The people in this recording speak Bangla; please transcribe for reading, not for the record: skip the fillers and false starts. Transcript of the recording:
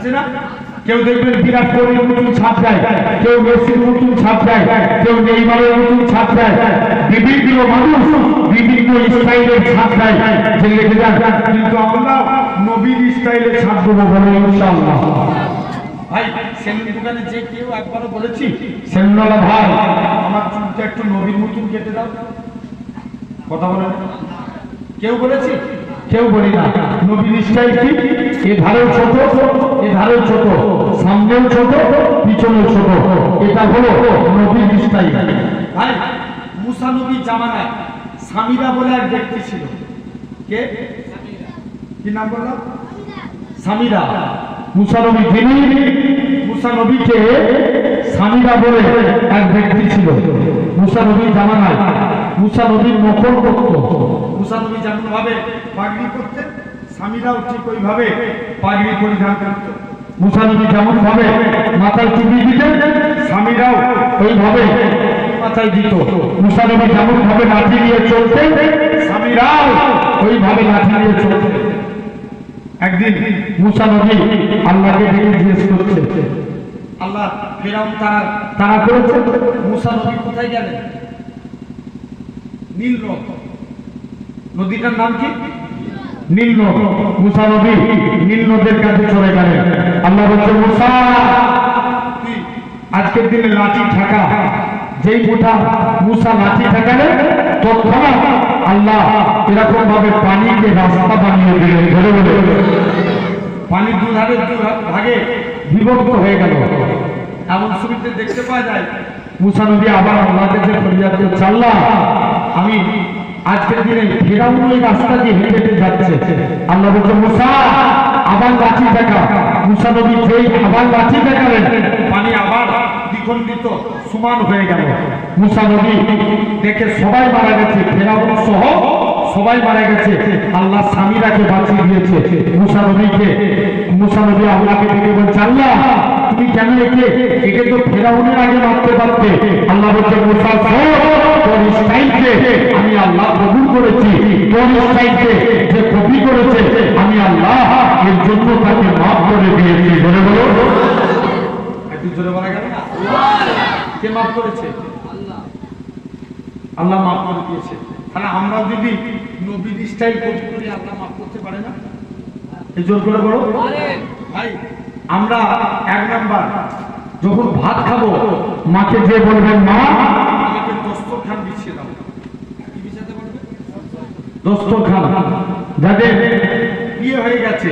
আছে না? কেউ দেখবেন বিরাট কোহলির মতন ছাপ দেয়, কেউ মেসির মতন ছাপ দেয়, কেউ নেইমারের মতন ছাপ দেয়, বিভিন্ন মানুষ বিভিন্ন স্টাইলের ছাপ দেয় যে লিখে যান, কিন্তু আমরা নবীর স্টাইলে ছাপ দেবো বলে ইনশাআল্লাহ। ভাই সেলুন দোকানে যে কেউ একবারও বলেছি সেলুনওয়ালা ভাই আমার চুলটা একটু নবীর মতন কেটে দাও, কথা বলেন? কেউ বলেছি? কেউ বলি না। নবীর স্টাইল কি? এধারেও ছোট, এধারেও ছোট, সামনেও ছোট, পিছনেও ছোট, এটা হলো নবীর স্টাইল। ভাই মুসা নবীর জামানায় সামিরা বলে এক ব্যক্তি ছিল। কে? কি নাম বললাম? সামিরা। মুসা নবী যিনি, মুসা নবীকে সামিরা বলে এক ব্যক্তি ছিল মুসা নবীর জামানায়। মুসা নবীর নকল করত। মুসা নবী যেমন ভাবে পাগড়ি করতেন, সামিরাও ঠিক ওইভাবে পাগড়ি পরিধান করত। মুসা নবী যেমন ভাবে মাথায় টুপি দিতেন, সামিরাও ওইভাবে মাথায় দিত। মুসা নবী যেমন ভাবে লাঠি নিয়ে চলতেন, সামিরাও ওইভাবে লাঠি নিয়ে চলতেন। একদিন মুসা নবী আল্লাহকে ডেকে জিজ্ঞেস করছে, আল্লাহ ফেরাউন তারা করেছে, মুসা নবী কোথায় গেলেন? নীল নদ, নদীটার নাম কি? নীল নদ। মুসা নবী নীল নদের কাছে চলে গেলেন। আল্লাহ বলছে, মুসা আজকের দিনে লাঠি ঠাকা, যেই মুঠা মুসা লাঠি ঠাকালেন তৎক্ষণাৎ আল্লাহ এরকম ভাবে পানিকে রাস্তা বানিয়ে দিলেন। ধরে বলে পানি দুধারে ভাগে বিভক্ত হয়ে গেল। এমন ছবিতে দেখতে পাওয়া যায় মুসা নবী আবার আল্লাহর কাছে ফরিয়াদ করছে, আল্লাহ আমি আজকের দিনে ফেরাউন ওই রাস্তা দিয়ে হেঁটে হেঁটে যাচ্ছে। আল্লাহ বলছে, মুসা আবার লাঠি দেখা। মুসা নবী যেই আবার লাঠি দেখালেন, পানি আবার দ্বিখণ্ডিত সমান হয়ে গেল। মুসা নবী দেখে সবাই মারা গেছে, ফেরাউন সহ সবাই মারা গেছে। আল্লাহ সামিরাকে বাঁচিয়ে দিয়েছে। মুসা নবী আল্লাহকে ডেকে বলছে, আল্লাহ তুমি কেন একে তো ফেরাউনের আগে মারতে পারতে। আল্লাহ বলছে, মুসা তোর স্টাইলকে আমি আল্লাহ কবুল করেছি, তোর স্টাইলকে যে কপি করেছে আমি আল্লাহ এর জন্য তাকে মাফ করে দিয়েছি। বলে বলো, একটু জোরে বলা গেল না? কে মাফ করেছে? আল্লাহ মাফ করে দিয়েছে। তাহলে আমরা যদি নবীর স্টাইল কপি করি আল্লাহ মাফ করতে পারে না? এই জোর করে বলো ভাই। আমরা এক নাম্বার যখন ভাত খাবো মাকে যে বলবেন, মা আমাকে দস্তরখান বিছিয়ে দাও। কি বিছাতে বলবে? দস্তরখান। যাদের বিয়ে হয়ে গেছে